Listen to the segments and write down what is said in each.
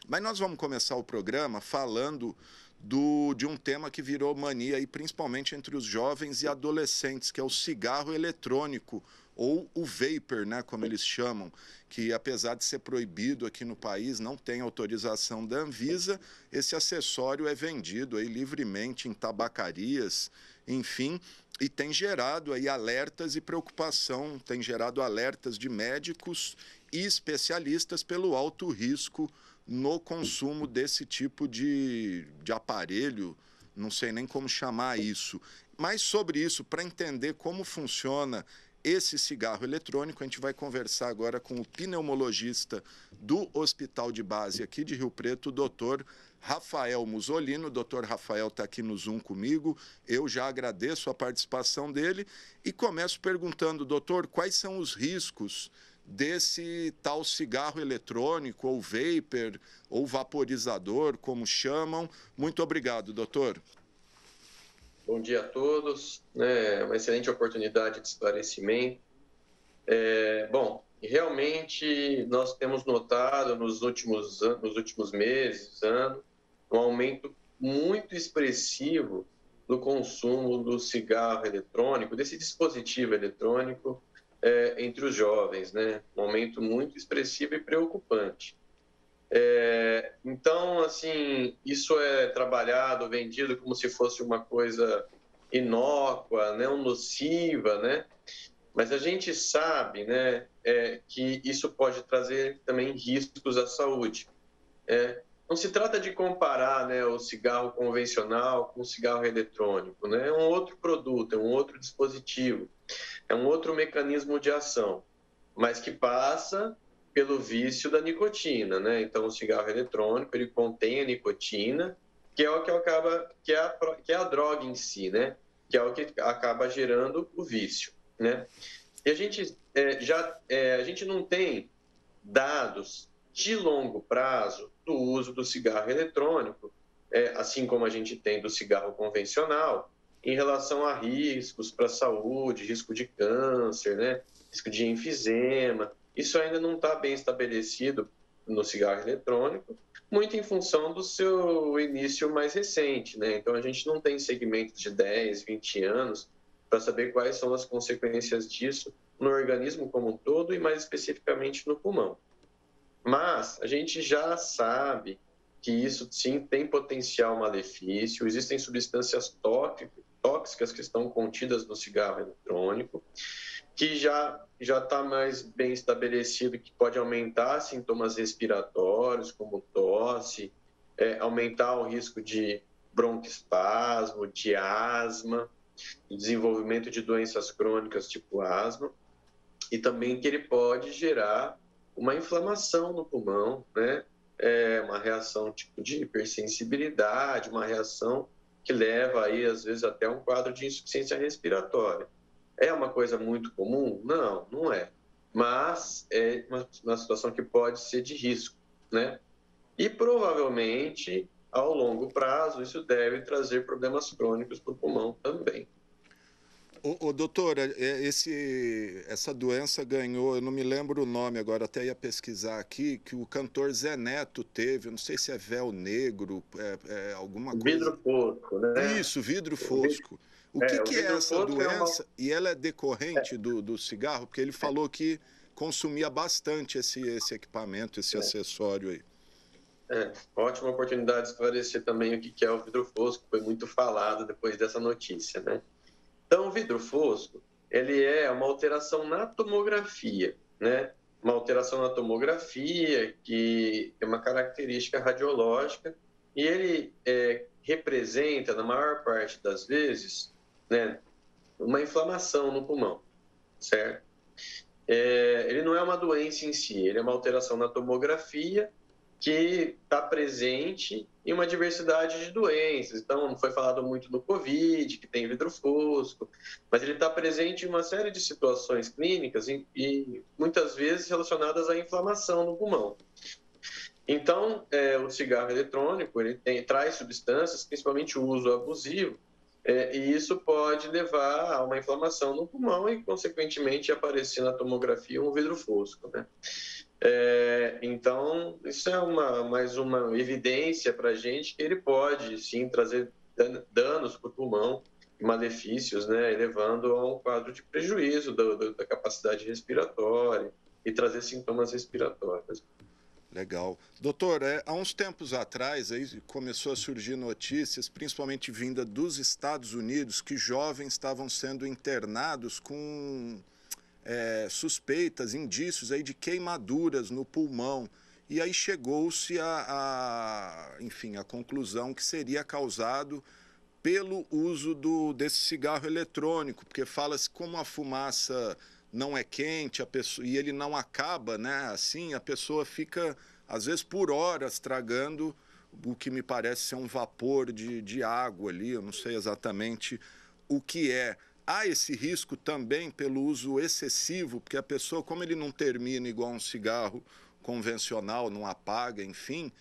Mas nós vamos começar o programa falando de um tema que virou mania, aí, principalmente entre os jovens e adolescentes, que é o cigarro eletrônico, ou o vapor, né, como eles chamam, que apesar de ser proibido aqui no país, não tem autorização da Anvisa, esse acessório é vendido aí livremente em tabacarias, enfim, e tem gerado aí alertas e preocupação, tem gerado alertas de médicos e especialistas pelo alto risco no consumo desse tipo de aparelho, não sei nem como chamar isso. Mas sobre isso, para entender como funciona esse cigarro eletrônico, a gente vai conversar agora com o pneumologista do Hospital de Base aqui de Rio Preto, o doutor Rafael Musolino. O doutor Rafael está aqui no Zoom comigo, eu já agradeço a participação dele e começo perguntando, doutor, quais são os riscos desse tal cigarro eletrônico, ou vapor, ou vaporizador, como chamam. Muito obrigado, doutor. Bom dia a todos, uma excelente oportunidade de esclarecimento. Bom, realmente nós temos notado nos últimos meses, anos, um aumento muito expressivo do consumo do cigarro eletrônico, desse dispositivo eletrônico entre os jovens, né? Um aumento muito expressivo e preocupante. Então, assim, isso é trabalhado, vendido como se fosse uma coisa inócua, não nociva, né? Mas a gente sabe, né, que isso pode trazer também riscos à saúde. Não se trata de comparar, né, o cigarro convencional com o cigarro eletrônico, né? É um outro produto, é um outro dispositivo, é um outro mecanismo de ação, mas que passa pelo vício da nicotina, né? Então, o cigarro eletrônico, ele contém a nicotina, que é o que acaba, que é a droga em si, né? Que é o que acaba gerando o vício, né? E a gente a gente não tem dados de longo prazo do uso do cigarro eletrônico, assim como a gente tem do cigarro convencional, em relação a riscos para a saúde, risco de câncer, né? Risco de enfisema. Isso ainda não está bem estabelecido no cigarro eletrônico, muito em função do seu início mais recente, né? Então, a gente não tem segmentos de 10, 20 anos para saber quais são as consequências disso no organismo como um todo e mais especificamente no pulmão. Mas a gente já sabe que isso sim tem potencial malefício, existem substâncias tóxicas que estão contidas no cigarro eletrônico, que já está mais bem estabelecido que pode aumentar sintomas respiratórios, como tosse, aumentar o risco de broncoespasmo, de asma, de desenvolvimento de doenças crônicas tipo asma, e também que ele pode gerar uma inflamação no pulmão, né? Uma reação tipo de hipersensibilidade, uma reação que leva aí, às vezes, até um quadro de insuficiência respiratória. É uma coisa muito comum? Não, não é. Mas é uma situação que pode ser de risco, né? E provavelmente, ao longo prazo, isso deve trazer problemas crônicos para o pulmão também. Doutora, essa doença ganhou, eu não me lembro o nome agora, até ia pesquisar aqui, que o cantor Zé Neto teve, não sei se é véu negro, alguma coisa. Vidro fosco, né? Isso, vidro fosco. O Que é vidro essa fosco é uma. doença? E ela é decorrente do cigarro? Porque ele falou que consumia bastante esse equipamento, esse acessório aí. Ótima oportunidade de esclarecer também o que é o vidro fosco, foi muito falado depois dessa notícia, né? Então, o vidro fosco, ele é uma alteração na tomografia, né? Uma alteração na tomografia que é uma característica radiológica e ele representa, na maior parte das vezes, né, uma inflamação no pulmão, certo? Ele não é uma doença em si, ele é uma alteração na tomografia que está presente em uma diversidade de doenças. Então, não foi falado muito do Covid, que tem vidro fosco, mas ele está presente em uma série de situações clínicas e muitas vezes relacionadas à inflamação no pulmão. Então, o cigarro eletrônico ele traz substâncias, principalmente o uso abusivo, e isso pode levar a uma inflamação no pulmão e, consequentemente, aparecer na tomografia um vidro fosco, né? Então, isso é mais uma evidência para a gente que ele pode, sim, trazer danos para o pulmão, malefícios, né, elevando a um quadro de prejuízo da capacidade respiratória e trazer sintomas respiratórios. Legal. Doutor, há uns tempos atrás aí começou a surgir notícias, principalmente vinda dos Estados Unidos, que jovens estavam sendo internados com suspeitas, indícios aí de queimaduras no pulmão. E aí chegou-se enfim, a conclusão que seria causado pelo uso desse cigarro eletrônico, porque fala-se como a fumaça não é quente, e ele não acaba, né? Assim, a pessoa fica, às vezes, por horas tragando o que me parece ser um vapor de água ali, eu não sei exatamente o que é. Há esse risco também pelo uso excessivo, porque a pessoa, como ele não termina igual um cigarro convencional, não apaga, enfim,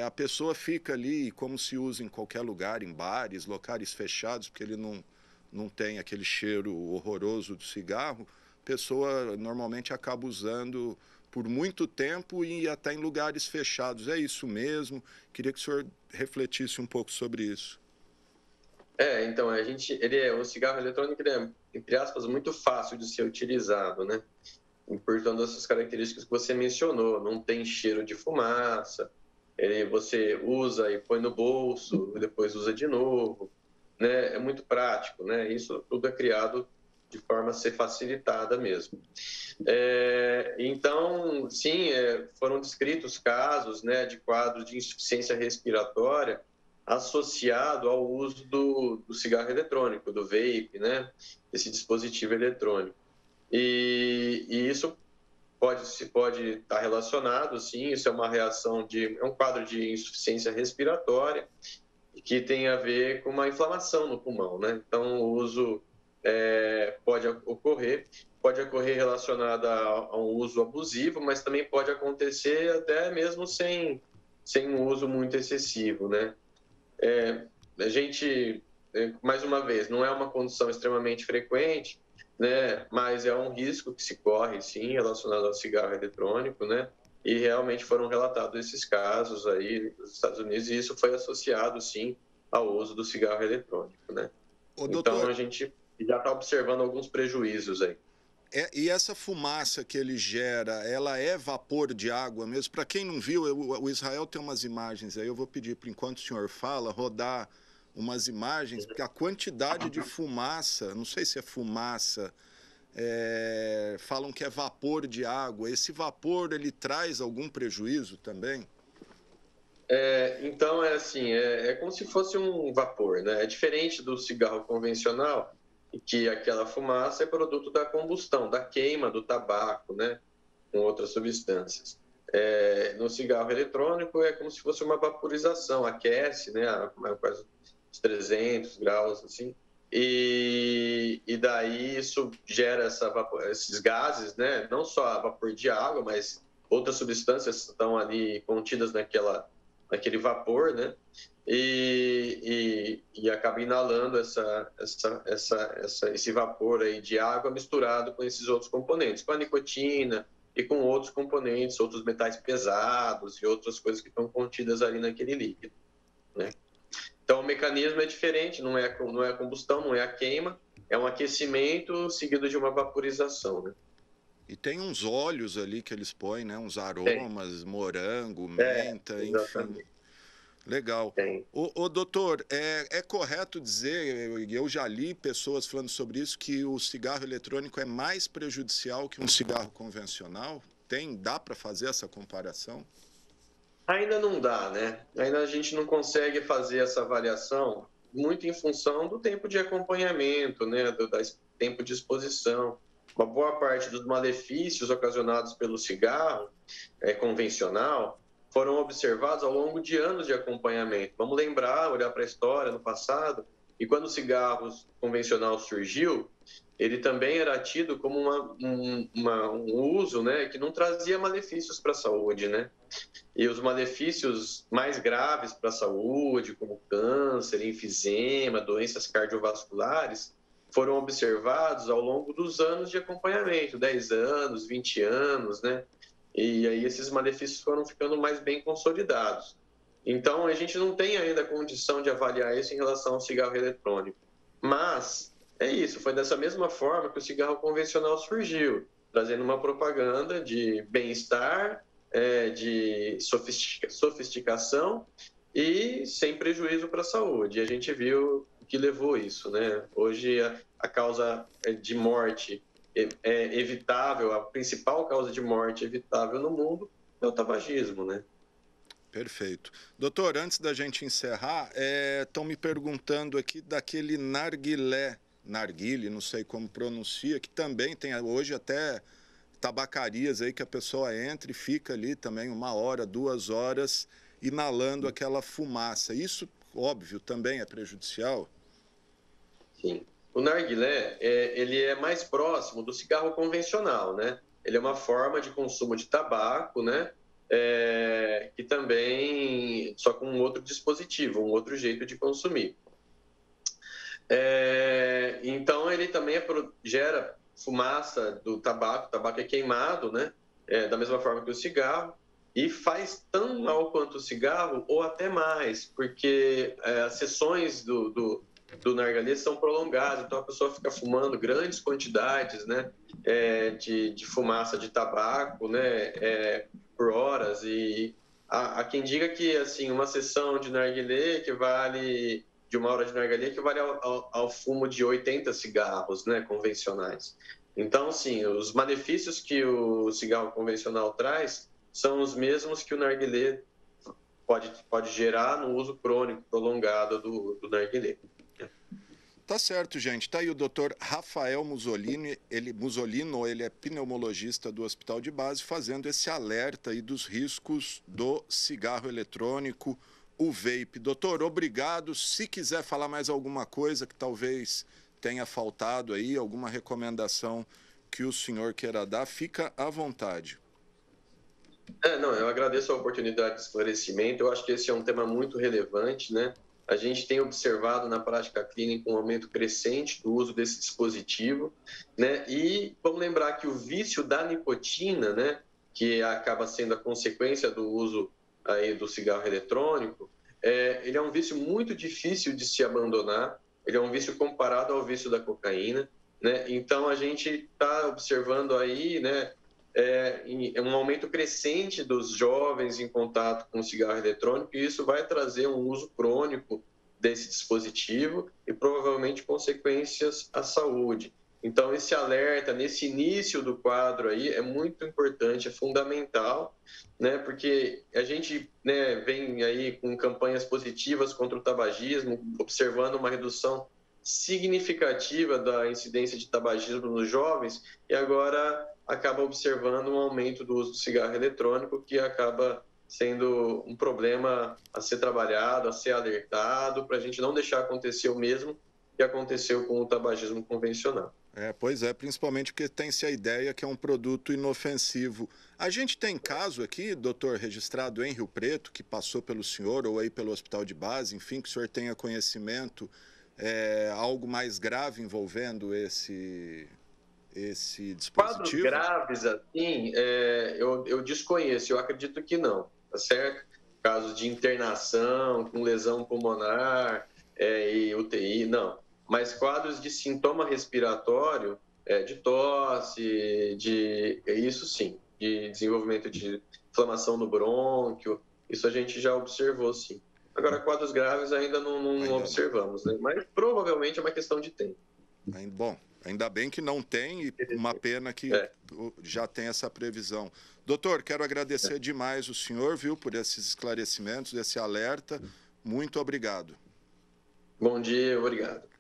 a pessoa fica ali como se usa em qualquer lugar, em bares, locais fechados, porque ele não tem aquele cheiro horroroso do cigarro. A pessoa normalmente acaba usando por muito tempo e até em lugares fechados. É isso mesmo? Queria que o senhor refletisse um pouco sobre isso. Então, o cigarro eletrônico, ele é, entre aspas, muito fácil de ser utilizado, né? Portanto, essas características que você mencionou, não tem cheiro de fumaça, você usa e põe no bolso, depois usa de novo, né? É muito prático, né? Isso tudo é criado de forma a ser facilitada mesmo. Então, sim, foram descritos casos, né, de quadros de insuficiência respiratória associado ao uso do cigarro eletrônico, do vape, né, esse dispositivo eletrônico. E isso pode estar relacionado, sim, isso é uma reação é um quadro de insuficiência respiratória que tem a ver com uma inflamação no pulmão, né? Então, o uso pode ocorrer relacionada a um uso abusivo, mas também pode acontecer até mesmo sem um uso muito excessivo, né? A gente, mais uma vez, não é uma condição extremamente frequente, né? Mas é um risco que se corre, sim, relacionado ao cigarro eletrônico, né? E realmente foram relatados esses casos aí nos Estados Unidos e isso foi associado, sim, ao uso do cigarro eletrônico, né? Ô, Então, doutor, a gente já está observando alguns prejuízos aí. e essa fumaça que ele gera, ela é vapor de água mesmo? Para quem não viu, o Israel tem umas imagens aí, eu vou pedir, por enquanto o senhor fala, rodar umas imagens, porque a quantidade de fumaça, não sei se é fumaça, falam que é vapor de água. Esse vapor, ele traz algum prejuízo também? Então, assim, como se fosse um vapor, né? É diferente do cigarro convencional, que aquela fumaça é produto da combustão, da queima do tabaco, né? Com outras substâncias. No cigarro eletrônico é como se fosse uma vaporização, aquece, né? A quase 300 graus, assim. E daí isso gera esses gases, né? Não só a vapor de água, mas outras substâncias estão ali contidas naquele vapor, né? E acaba inalando esse vapor aí de água misturado com esses outros componentes, com a nicotina e com outros componentes, outros metais pesados e outras coisas que estão contidas ali naquele líquido, né? Então, o mecanismo é diferente, não é a combustão, não é a queima, é um aquecimento seguido de uma vaporização, né? E tem uns óleos ali que eles põem, né? Uns Tem. aromas, morango, menta, enfim. Exatamente. Legal. Tem. Doutor, é correto dizer, eu já li pessoas falando sobre isso, que o cigarro eletrônico é mais prejudicial que um cigarro convencional? Dá para fazer essa comparação? Ainda não dá, né? Ainda a gente não consegue fazer essa avaliação muito em função do tempo de acompanhamento, né? Do tempo de exposição. Uma boa parte dos malefícios ocasionados pelo cigarro convencional foram observados ao longo de anos de acompanhamento. Vamos lembrar, olhar para a história no passado, e quando o cigarro convencional surgiu, ele também era tido como um uso, né, que não trazia malefícios para a saúde, né? E os malefícios mais graves para a saúde, como câncer, enfisema, doenças cardiovasculares, foram observados ao longo dos anos de acompanhamento, 10 anos, 20 anos, né? E aí esses malefícios foram ficando mais bem consolidados. Então, a gente não tem ainda condição de avaliar isso em relação ao cigarro eletrônico. Mas é isso, foi dessa mesma forma que o cigarro convencional surgiu, trazendo uma propaganda de bem-estar, de sofisticação e sem prejuízo para a saúde. E a gente viu o que levou isso, né? Hoje, a causa de morte evitável, a principal causa de morte evitável no mundo é o tabagismo, né? Perfeito. Doutor, antes da gente encerrar, estão me perguntando aqui daquele narguile, não sei como pronuncia, que também tem hoje até tabacarias aí que a pessoa entra e fica ali também 1 hora, 2 horas, inalando aquela fumaça. Isso, óbvio, também é prejudicial? Sim. O narguilé, ele é mais próximo do cigarro convencional, né? Ele é uma forma de consumo de tabaco, né? Que também, só com um outro dispositivo, um outro jeito de consumir. Então, ele também gera fumaça do tabaco, o tabaco é queimado, né? Da mesma forma que o cigarro, e faz tão mal quanto o cigarro, ou até mais, porque as sessões do narguilé são prolongadas, então a pessoa fica fumando grandes quantidades, né? De fumaça de tabaco, né? Por horas, e há quem diga que, assim, uma sessão de narguilé que vale de 1 hora de narguilé equivale ao fumo de 80 cigarros, né, convencionais. Então, sim, os malefícios que o cigarro convencional traz são os mesmos que o narguilé pode gerar no uso crônico prolongado do narguilé. Tá certo, gente. Tá aí o doutor Rafael Musolino, ele é pneumologista do Hospital de Base, fazendo esse alerta aí dos riscos do cigarro eletrônico, o vape. Doutor, obrigado. Se quiser falar mais alguma coisa que talvez tenha faltado aí, alguma recomendação que o senhor queira dar, fica à vontade. Não, eu agradeço a oportunidade de esclarecimento. Eu acho que esse é um tema muito relevante, né? A gente tem observado na prática clínica um aumento crescente do uso desse dispositivo, né? E vamos lembrar que o vício da nicotina, né, que acaba sendo a consequência do uso aí do cigarro eletrônico, ele é um vício muito difícil de se abandonar. Ele é um vício comparado ao vício da cocaína, né? Então a gente está observando aí, né, um aumento crescente dos jovens em contato com o cigarro eletrônico, e isso vai trazer um uso crônico desse dispositivo e provavelmente consequências à saúde. Então, esse alerta nesse início do quadro aí é muito importante, é fundamental, né? Porque a gente, né, vem aí com campanhas positivas contra o tabagismo, observando uma redução significativa da incidência de tabagismo nos jovens, e agora acaba observando um aumento do uso do cigarro eletrônico, que acaba sendo um problema a ser trabalhado, a ser alertado, para a gente não deixar acontecer o mesmo que aconteceu com o tabagismo convencional. Pois é, principalmente porque tem-se a ideia que é um produto inofensivo. A gente tem caso aqui, doutor, registrado em Rio Preto, que passou pelo senhor ou aí pelo Hospital de Base, enfim, que o senhor tenha conhecimento, algo mais grave envolvendo esse Quadros dispositivo? graves, assim, eu desconheço, eu acredito que não, tá certo? Casos de internação com lesão pulmonar e UTI, não. Mas quadros de sintoma respiratório, de tosse, isso sim, de desenvolvimento de inflamação no brônquio, isso a gente já observou, sim. Agora, quadros graves ainda não observamos, né? Mas provavelmente é uma questão de tempo. Bom, ainda bem que não tem, e uma pena que já tem essa previsão. Doutor, quero agradecer demais o senhor, viu, por esses esclarecimentos, esse alerta. Muito obrigado. Bom dia, obrigado.